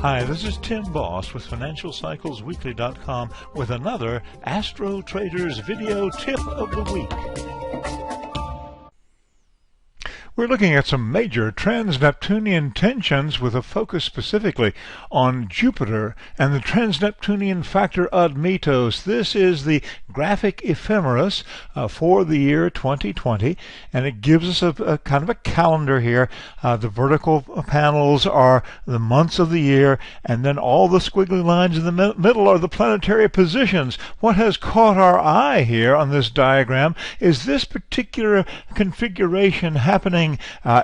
Hi, this is Tim Bost with FinancialCyclesWeekly.com with another Astro-Traders video tip of the week. We're looking at some major transneptunian tensions with a focus specifically on Jupiter and the transneptunian factor Admetos. This is the graphic ephemeris for the year 2020, and it gives us a kind of a calendar here. The vertical panels are the months of the year, and then all the squiggly lines in the middle are the planetary positions. What has caught our eye here on this diagram is this particular configuration happening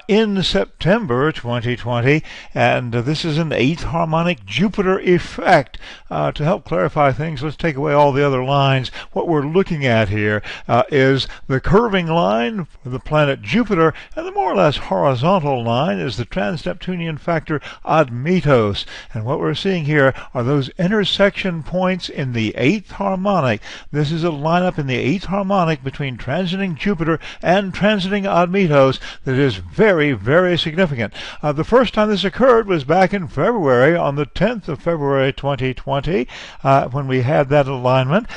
in September 2020, and this is an eighth-harmonic Jupiter effect. To help clarify things, let's take away all the other lines. What we're looking at here is the curving line for the planet Jupiter, and the more or less horizontal line is the transneptunian factor Admetos. And what we're seeing here are those intersection points in the eighth harmonic. This is a lineup in the eighth harmonic between transiting Jupiter and transiting Admetos that is very, very significant. The first time this occurred was back in February, on the 10th of February 2020, when we had that alignment.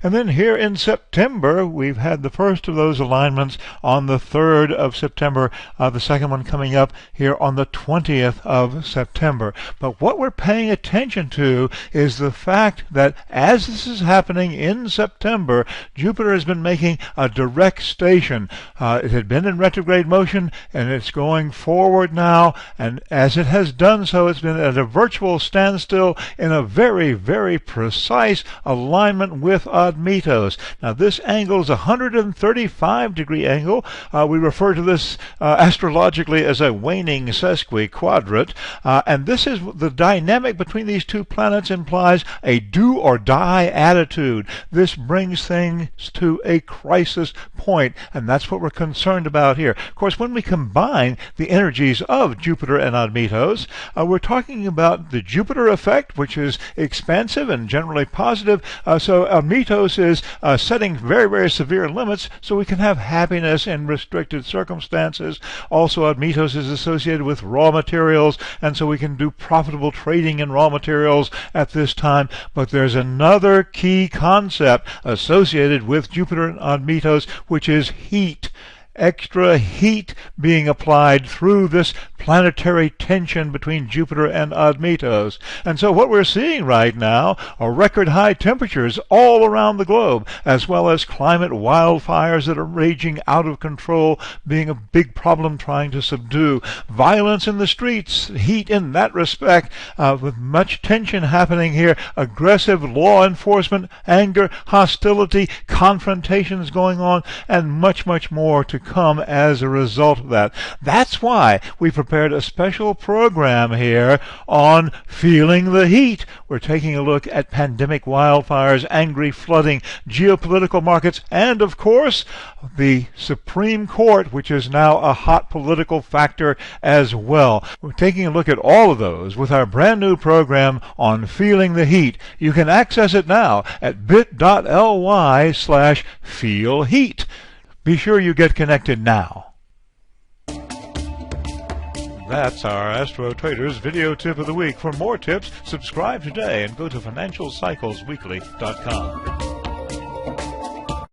And then here in September, we've had the first of those alignments on the 3rd of September, the second one coming up here on the 20th of September. But what we're paying attention to is the fact that as this is happening in September, Jupiter has been making a direct station. It had been in retrograde motion, and it's going forward now, and as it has done so, it's been at a virtual standstill in a very, very precise alignment with Admetos. Now this angle is a 135-degree angle. We refer to this astrologically as a waning sesquiquadrate, and this is the dynamic between these two planets implies a do or die attitude. This brings things to a crisis point, and that's what we're concerned about here. Of course, when we combine the energies of Jupiter and Admetos, we're talking about the Jupiter effect, which is expansive and generally positive. So Admetos is setting very, very severe limits so we can have happiness in restricted circumstances. Also, Admetos is associated with raw materials, and so we can do profitable trading in raw materials at this time. But there's another key concept associated with Jupiter and Admetos, which is heat. Extra heat being applied through this planetary tension between Jupiter and Admetos. And so what we're seeing right now are record high temperatures all around the globe, as well as climate wildfires that are raging out of control, being a big problem trying to subdue. Violence in the streets, heat in that respect, with much tension happening here, aggressive law enforcement, anger, hostility, confrontations going on, and much, much more to come as a result of that. That's why we prepared a special program here on feeling the heat. We're taking a look at pandemic wildfires, angry flooding, geopolitical markets, and of course the Supreme Court, which is now a hot political factor as well. We're taking a look at all of those with our brand new program on feeling the heat. You can access it now at bit.ly/feelheat. Be sure you get connected now. That's our Astro Traders video tip of the week. For more tips, subscribe today and go to FinancialCyclesWeekly.com.